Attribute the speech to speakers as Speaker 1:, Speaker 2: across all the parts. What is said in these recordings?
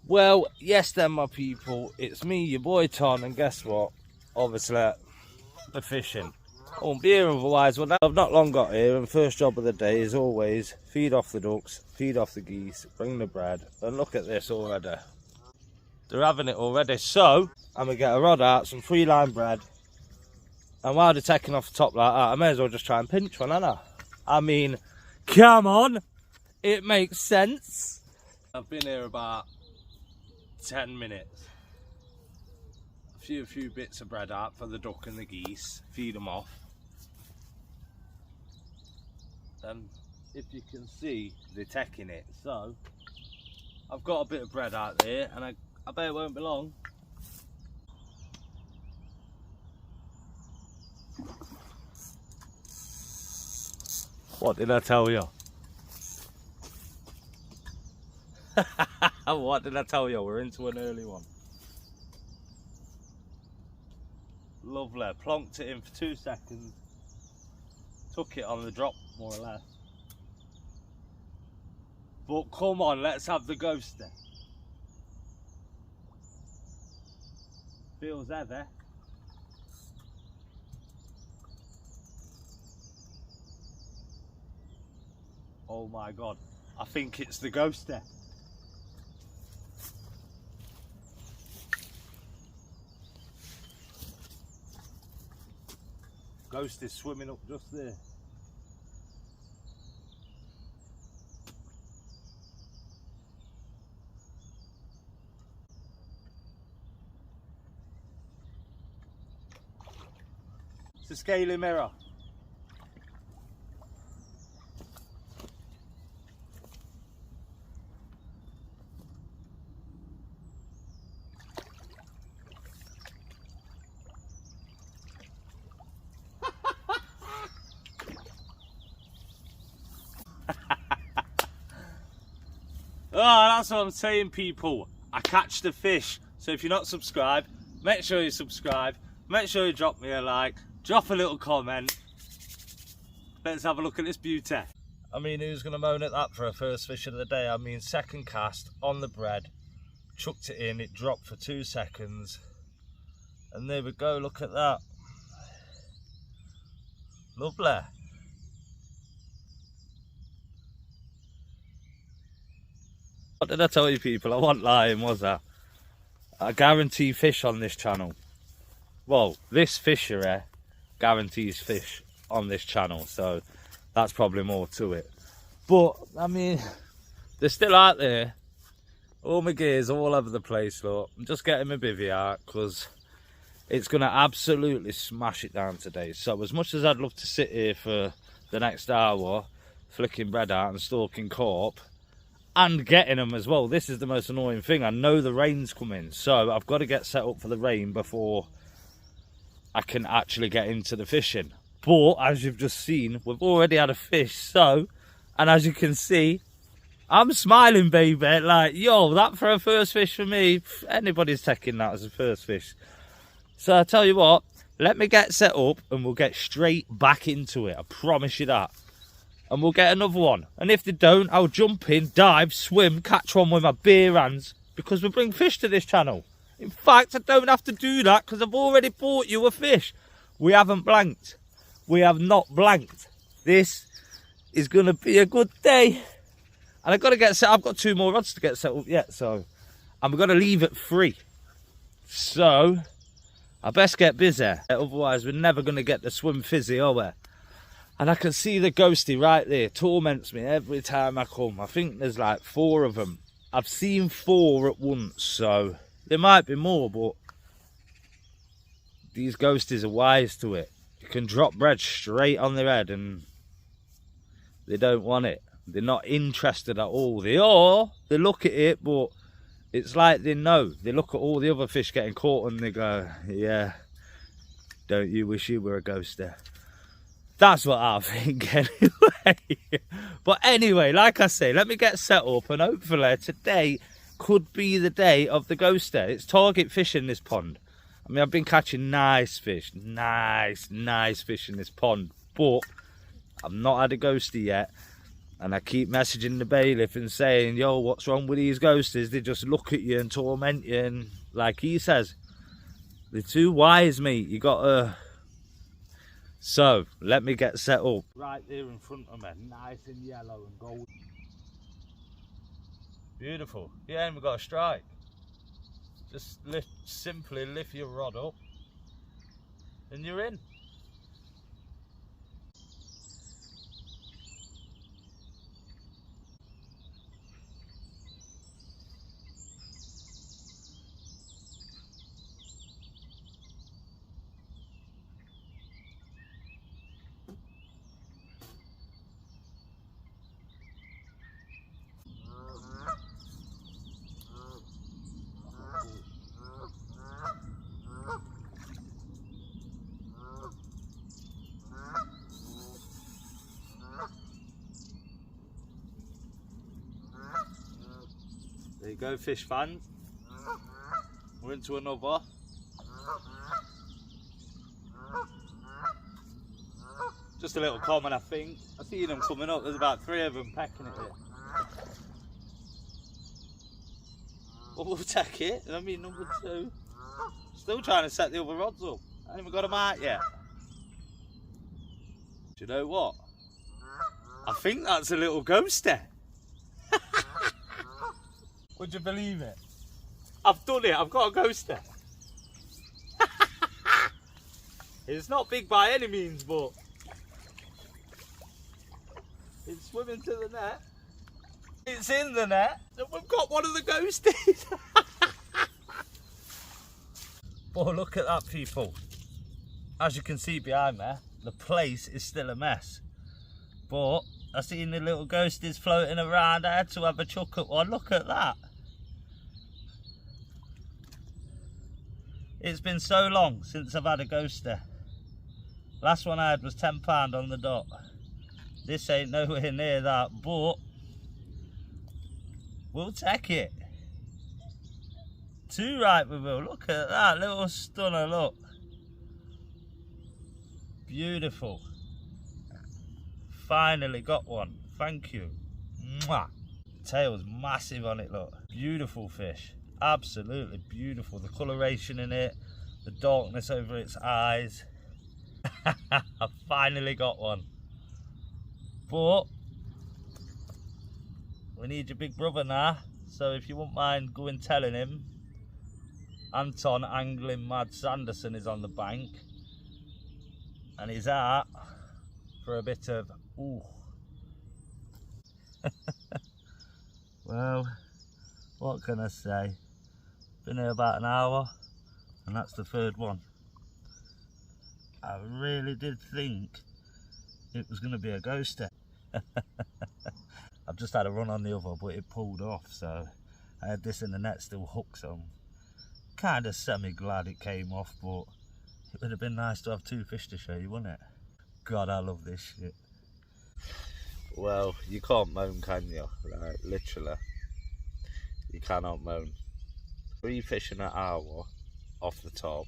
Speaker 1: Well, yes then my people, it's me, your boy Ton, and guess what? Obviously, the fishing. I won't be here otherwise. Well, I've not long got here, and first job of the day is always feed off the ducks, feed off the geese, bring the bread, and look at this already. They're having it already, so I'm going to get a rod out, some 3-line bread, and while they're taking off the top like that, I may as well just try and pinch one, ain't I mean, come on! It makes sense. I've been here about 10 minutes. A few bits of bread out for the duck and the geese, feed them off. And if you can see, they're taking it. So I've got a bit of bread out there, and I bet it won't be long. What did I tell you? What did I tell you? We're into an early one. Lovely. Plonked it in for 2 seconds. Took it on the drop, more or less. But come on, let's have the ghoster. Feels heavy. Oh my god, I think it's the ghoster. Ghost is swimming up just there. It's a scaly mirror. Oh, that's what I'm saying, people. I catch the fish. So if you're not subscribed, make sure you subscribe. Make sure you drop me a like. Drop a little comment. Let's have a look at this beauty. I mean, who's going to moan at that for a first fish of the day? I mean, second cast on the bread. Chucked it in. It dropped for 2 seconds. And there we go. Look at that. Lovely. What did I tell you, people? I wasn't lying, was I? I guarantee fish on this channel. Well, this fishery guarantees fish on this channel, so that's probably more to it. But, I mean, they're still out there. All my gear's all over the place, look. I'm just getting my bivvy out, because it's going to absolutely smash it down today. So, as much as I'd love to sit here for the next hour, flicking bread out and stalking carp, and getting them as well. This is the most annoying thing. I know the rain's coming, so I've got to get set up for the rain before I can actually get into the fishing. But as you've just seen, we've already had a fish. So, and as you can see, I'm smiling, baby. Like, yo, that for a first fish for me, anybody's taking that as a first fish. So I tell you what, let me get set up and we'll get straight back into it. I promise you that. And we'll get another one. And if they don't, I'll jump in, dive, swim, catch one with my bare hands, because we bring fish to this channel. In fact, I don't have to do that because I've already bought you a fish. We haven't blanked. We have not blanked. This is going to be a good day. And I've got to get set. I've got 2 more rods to get set up yet. So, and we're going to leave at 3. So, I best get busy. Otherwise, we're never going to get the swim fizzy, are we? And I can see the ghosty right there. Torments me every time I come. I think there's like 4 of them. I've seen 4 at once, so there might be more, but these ghosties are wise to it. You can drop bread straight on their head and they don't want it. They're not interested at all. They look at it, but it's like they know. They look at all the other fish getting caught and they go, yeah, don't you wish you were a ghoster? That's what I think anyway. But anyway, like I say, let me get set up and hopefully today could be the day of the ghoster. It's target fish in this pond. I mean, I've been catching nice fish, nice fish in this pond, but I've not had a ghosty yet. And I keep messaging the bailiff and saying, yo, what's wrong with these ghosties? They just look at you and torment you. And like he says, they're too wise, mate. You gotta... So, let me get set up. Right there in front of me, nice and yellow and gold. Beautiful. Yeah, and we've got a strike. Just simply lift your rod up and you're in. There you go, fish fans. We're into another. Just a little common, I think. I see them coming up. There's about 3 of them pecking at it. Well, we'll take it. I mean, number 2. Still trying to set the other rods up. I haven't even got them out yet. Do you know what? I think that's a little ghoster. Would you believe it? I've done it. I've got a ghoster. It's not big by any means, but it's swimming to the net. It's in the net. We've got one of the ghosties. Oh, look at that, people. As you can see behind me, the place is still a mess. But I seen the little ghosties floating around. I had to have a chuck at one. Look at that. It's been so long since I've had a ghoster. Last one I had was £10 on the dot. This ain't nowhere near that, but we'll take it. 2 right we will. Look at that little stunner, look. Beautiful. Finally got one. Thank you. Mwah. Tail's massive on it, look. Beautiful fish. Absolutely beautiful. The coloration in it, the darkness over its eyes. I finally got one. But we need your big brother now. So if you wouldn't mind going telling him, Anton Angling Mad Sanderson is on the bank. And he's out for a bit of ooh. Well, what can I say? Been here about an hour and that's the 3rd one. I really did think it was going to be a ghoster. I've just had a run on the other, but it pulled off, so I had this in the net still hooked, so I'm kind of semi-glad it came off, but it would have been nice to have 2 fish to show you, wouldn't it? God, I love this shit. Well, you can't moan, can you? Like, literally. You cannot moan. 3 fish in an hour off the top,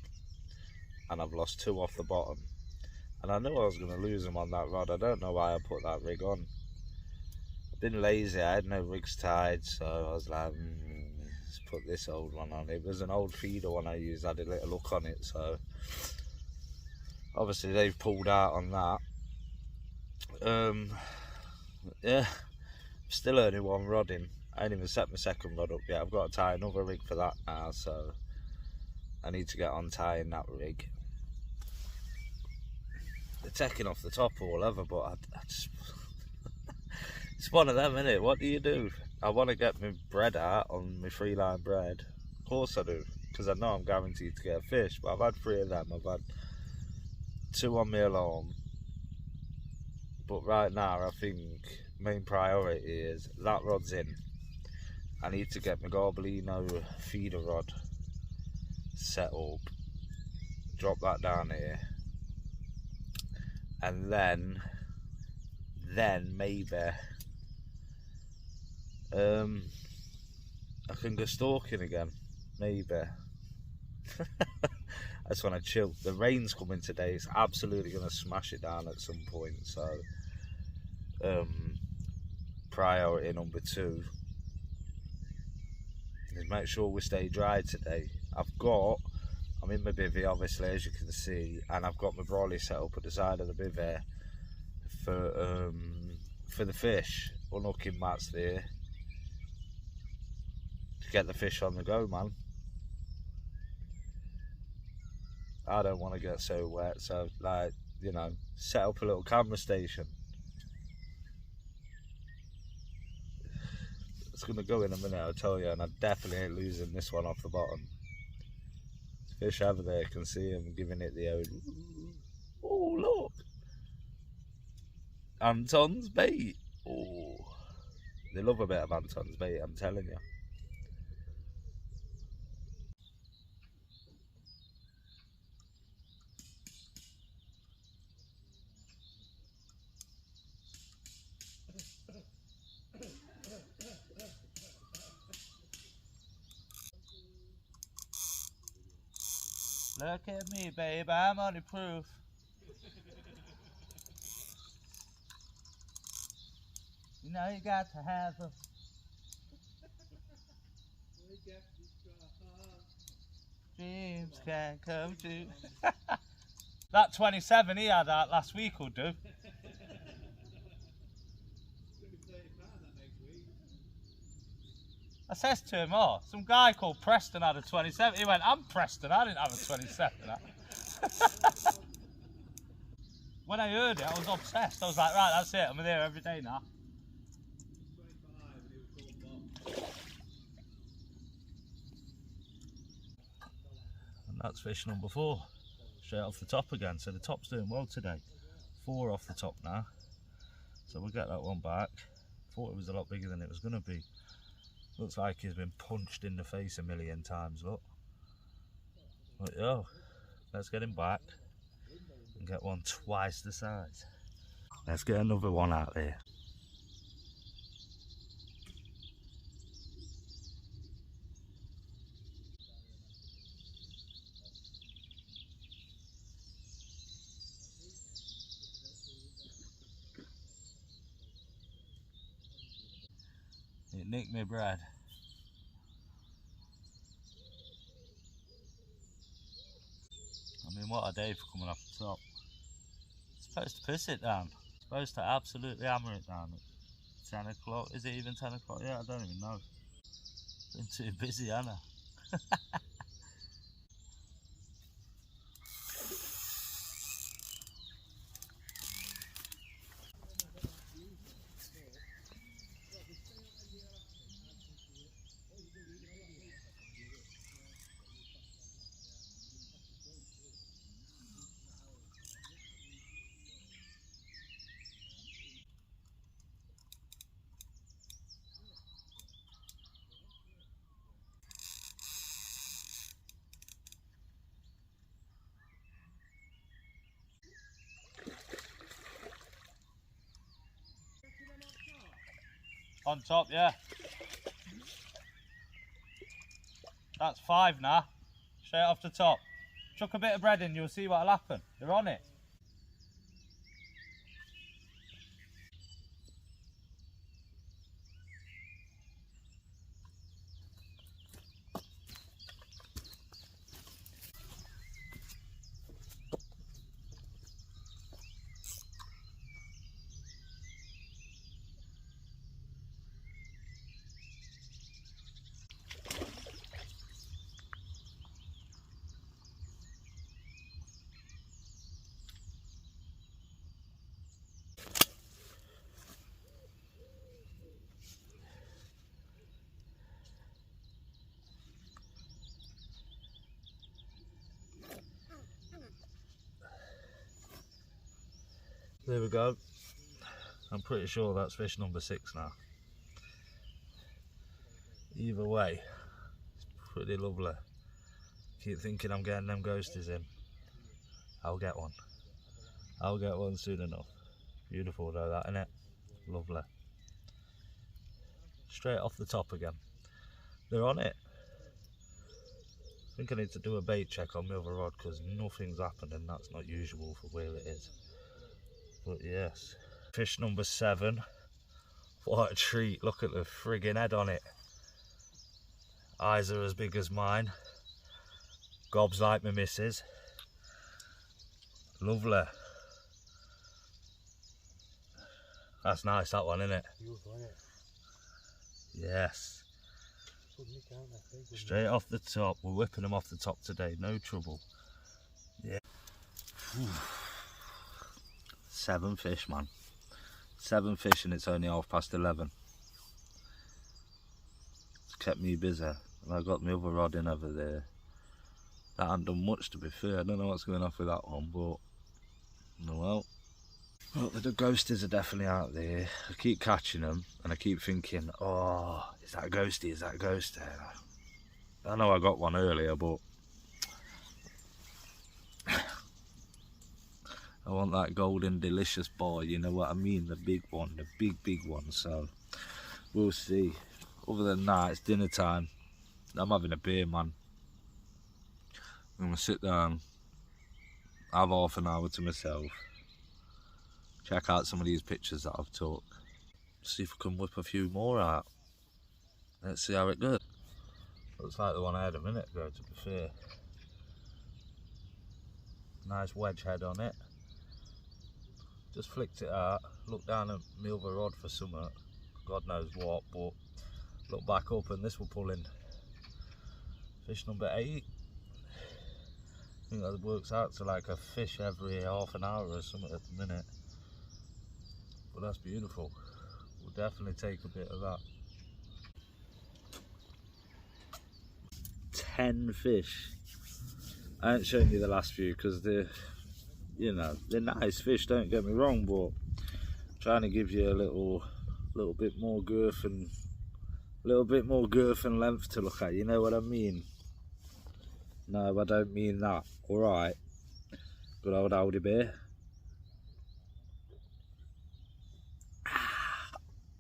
Speaker 1: and I've lost 2 off the bottom. And I knew I was going to lose them on that rod. I don't know why I put that rig on. I've been lazy, I had no rigs tied, so I was like, let's put this old one on. It was an old feeder one I used, I had a little look on it, so obviously they've pulled out on that. Yeah, still only 1 rod in. I ain't even set my 2nd rod up yet. I've got to tie another rig for that now, so I need to get on tying that rig. They're taking off the top or whatever, but I just it's one of them, isn't it? What do you do? I want to get my bread out on my 3-line bread. Of course I do, because I know I'm guaranteed to get a fish, but I've had 3 of them. I've had 2 on my alarm. But right now, I think main priority is that rod's in. I need to get my Garbolino feeder rod set up, drop that down here, and then maybe I can go stalking again, maybe. I just want to chill. The rain's coming today, it's absolutely going to smash it down at some point, so priority number 2 is make sure we stay dry today. I'm in my bivvy, obviously, as you can see, and I've got my brolly set up at the side of the bivvy for the fish. Unhooking mats there to get the fish on the go, man. I don't want to get so wet, so, like, you know, set up a little camera station. It's going to go in a minute, I'll tell you, and I definitely ain't losing this one off the bottom. Fish over there, can see him giving it the old, oh look, Anton's bait. Oh, they love a bit of Anton's bait, I'm telling you. Look at me, babe, I'm only proof. You know you got to have them. Dreams can come true. That 27 he had out last week will do. I says to him, oh, some guy called Preston had a 27. He went, I'm Preston, I didn't have a 27. When I heard it, I was obsessed. I was like, right, that's it, I'm there every day now. And that's fish number 4, straight off the top again. So the top's doing well today. 4 off the top now. So we'll get that one back. Thought it was a lot bigger than it was going to be. Looks like he's been punched in the face a million times, look. But yo, let's get him back and get one twice the size. Let's get another one out there. It nicked me bread. I mean, what a day for coming off the top. Supposed to piss it down. Supposed to absolutely hammer it down at 10 o'clock. Is it even 10 o'clock? Yeah, I don't even know. Been too busy, haven't I? On top, yeah. That's 5 now. Straight off the top. Chuck a bit of bread in, you'll see what'll happen. They're on it. There we go. I'm pretty sure that's fish number 6 now. Either way, it's pretty lovely. Keep thinking I'm getting them ghosties in. I'll get one. I'll get one soon enough. Beautiful though, that, innit? Lovely. Straight off the top again. They're on it. I think I need to do a bait check on my other rod because nothing's happened and that's not usual for where it is. But yes, fish number 7 What a treat. Look at the friggin' head on it. Eyes are as big as mine. Gob's like my missus. Lovely. That's nice, that one, isn't it?
Speaker 2: Beautiful, isn't it?
Speaker 1: Yes.
Speaker 2: Good nick, aren't they? Very good
Speaker 1: Straight off the top. We're whipping them off the top today. No trouble. Yeah. 7 fish, man. 7 fish and it's only 11:30. It's kept me busy. And I got my other rod in over there. That hasn't done much, to be fair. I don't know what's going off with that one, but oh well. Well, the ghosties are definitely out there. I keep catching them and I keep thinking, oh, is that a ghostie? Is that a ghostie? I know I got one earlier, but I want that golden delicious boy, you know what I mean? The big one, the big one. So we'll see. Other than that, it's dinner time. I'm having a beer, man. I'm gonna sit down, have half an hour to myself, check out some of these pictures that I've took, see if I can whip a few more out. Let's see how it goes. Looks like the one I had a minute ago, to be fair. Nice wedge head on it. Just flicked it out, looked down at my other rod for something, God knows what, but look back up and this will pull in. Fish number 8. I think that works out to like a fish every half an hour or something at the minute. But that's beautiful. We'll definitely take a bit of that. 10 fish. I ain't shown you the last few because they're, you know, they're nice fish, don't get me wrong, but I'm trying to give you a little bit more girth and length to look at, you know what I mean? No, I don't mean that. Alright. Good old Aldi bear.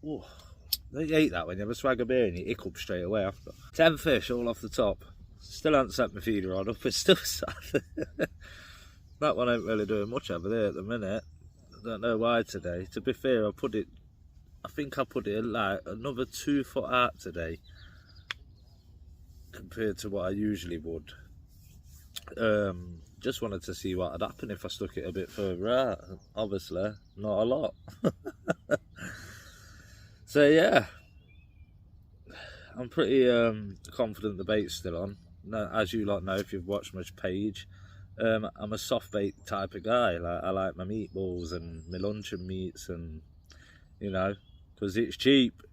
Speaker 1: Oh, you hate that when you have a swag of beer and you hiccup straight away after. 10 fish all off the top. Still haven't set my feeder on up, it's still sad. That one ain't really doing much over there at the minute. I don't know why today. To be fair, I think I put it like another 2 foot out today compared to what I usually would. Just wanted to see what would happen if I stuck it a bit further out. Obviously, not a lot. So yeah, I'm pretty confident the bait's still on. Now, as you lot know, if you've watched my page, I'm a soft bait type of guy. Like, I like my meatballs and my luncheon meats, and you know, because it's cheap.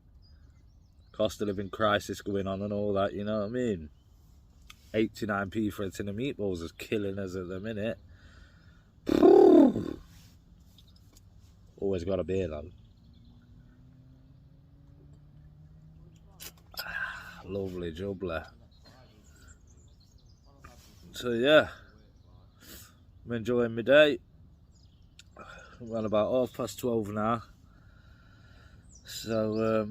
Speaker 1: Cost of living crisis going on and all that, you know what I mean? 89p for a tin of meatballs is killing us at the minute. Always got a beer though. Lovely jubbly. So yeah, I'm enjoying my day. We're about 12:30 now. So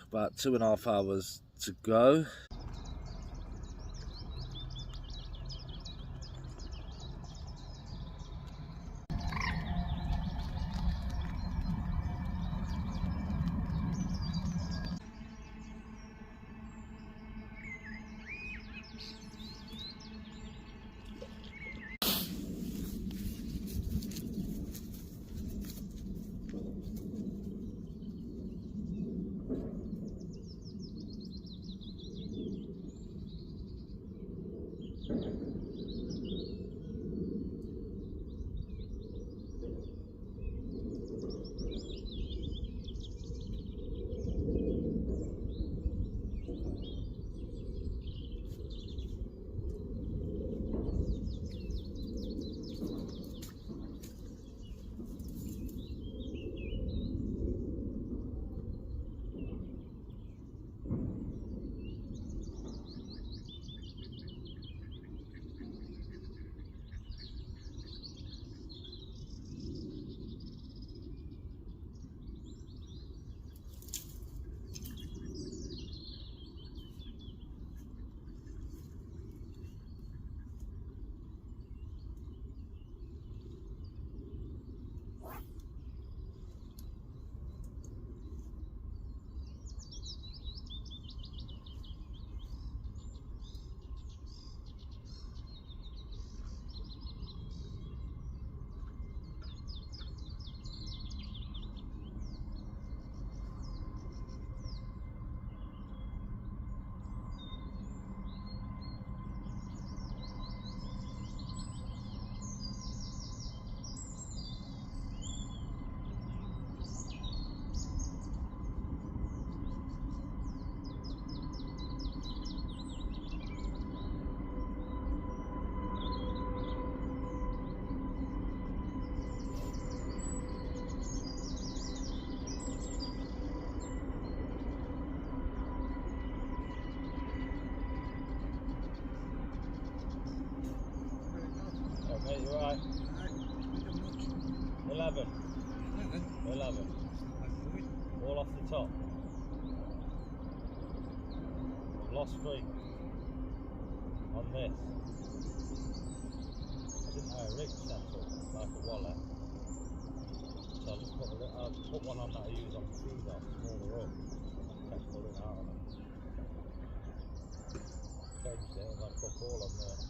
Speaker 1: about 2.5 hours to go. Right. 11. 11. All off the top. I've lost 3 on this. I didn't know a rig set up like a wallet. So I just put one on that I use on the feed off, smaller up. Kept pulling out on it. Changed it, I've had fuck all on there.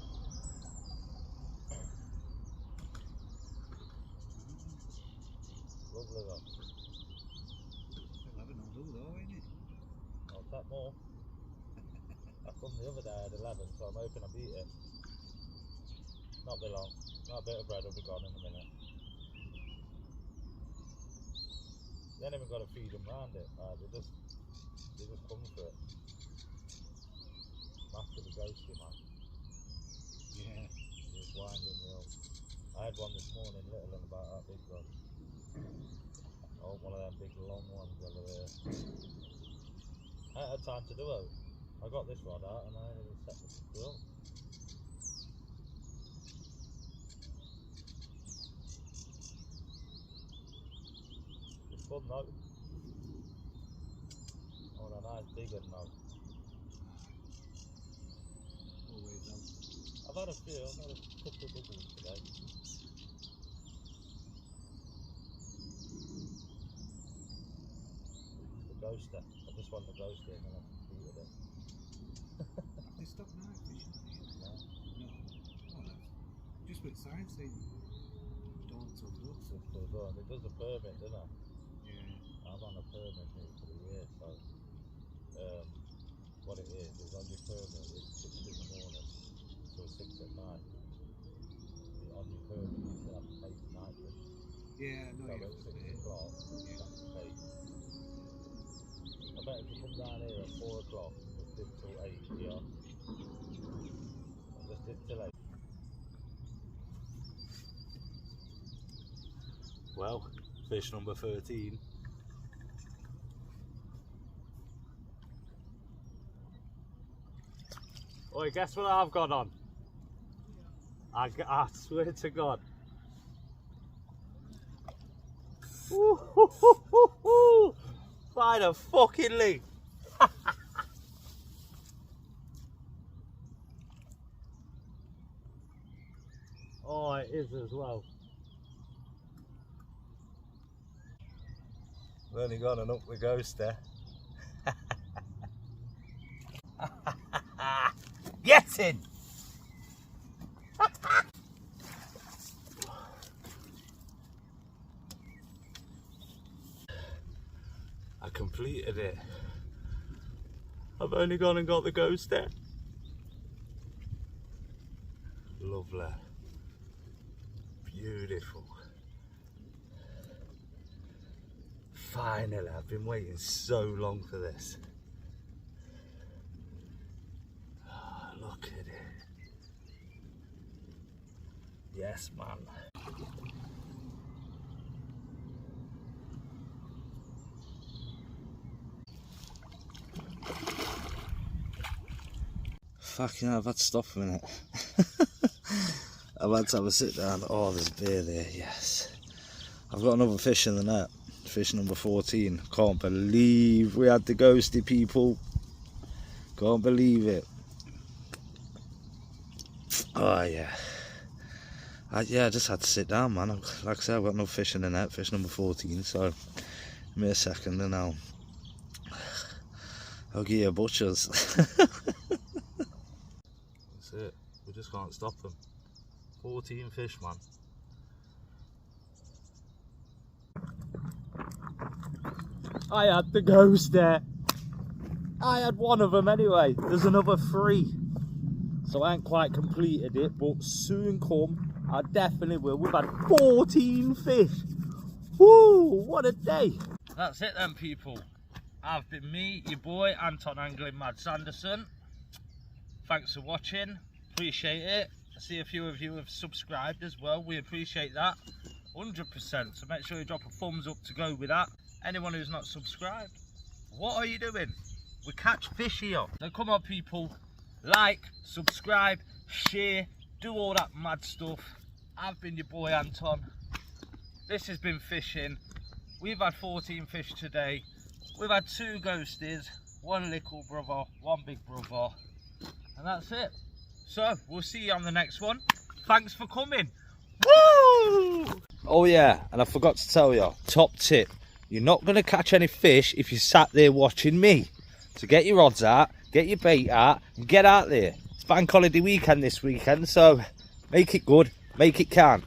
Speaker 1: Lovely though.
Speaker 3: 11 will do though, ain't it?
Speaker 1: I'll tap more. I come the other day at 11, so I'm hoping I beat it. Not be long. That bit of bread will be gone in a minute. You ain't even got to feed them round it. They just come for it. Massively ghosty, man.
Speaker 3: Yeah.
Speaker 1: Just winding me up. I had one this morning, little and about that big one. I want one of them big long ones over there. I ain't had time to do it. I got this rod out and I ain't even set the screw up. It's fun though. I want a nice big one now.
Speaker 3: Always on.
Speaker 1: I've had a few, I've had a couple of doubles today. The ghoster. I just won the ghoster and then I completed it.
Speaker 3: Have they stopped night fishing on here?
Speaker 1: No.
Speaker 3: No. Oh, that's just with signs saying don't till dusk.
Speaker 1: Just goes on. It does a permit, doesn't it?
Speaker 3: Yeah.
Speaker 1: I'm on a permit here for the year, so what it is on your permit it's 6 in the morning till 6 at night. On your permit you still have to pay for night fish.
Speaker 3: Yeah, no,
Speaker 1: So
Speaker 3: you
Speaker 1: at
Speaker 3: have to
Speaker 1: 6
Speaker 3: pay.
Speaker 1: o'clock you have to pay. I bet if you come down here at 4 o'clock and just dip till 8, yeah. And just dip till 8. Well, fish number 13. Oi, guess what I've got on? I swear to God. By the fucking leg. Oh, it is as well. We've only gone and up the ghost there. Get in! I completed it. I've only gone and got the ghost there. Lovely. Beautiful. Finally, I've been waiting so long for this. Oh, look at it. Yes, man. Fucking hell, I've had to stop a minute. I've had to have a sit down. Oh, there's beer there, yes. I've got another fish in the net. Fish number 14. Can't believe we had the ghosty, people. Can't believe it. Oh, yeah. I just had to sit down, man. Like I said, I've got no fish in the net. Fish number 14, so give me a second and I'll give you a butcher's. That's it. We just can't stop them. 14 fish, man. I had the ghost there. I had one of them anyway. There's another 3. So I ain't quite completed it, but soon come. I definitely will. We've had 14 fish. Woo, what a day. That's it then, people. I've been me, your boy, Anton Angling Mad Sanderson. Thanks for watching. Appreciate it. I see a few of you have subscribed as well. We appreciate that. 100%. So make sure you drop a thumbs up to go with that. Anyone who's not subscribed, what are you doing? We catch fish here. So come on, people. Like, subscribe, share, do all that mad stuff. I've been your boy Anton. This has been fishing. We've had 14 fish today. We've had 2 ghosties, 1 little brother, 1 big brother, and that's it. So we'll see you on the next one. Thanks for coming. Woo! Oh yeah, and I forgot to tell you, top tip, you're not going to catch any fish if you sat there watching me. So get your rods out, get your bait out, and get out there. It's bank holiday weekend this weekend, so make it good, make it count.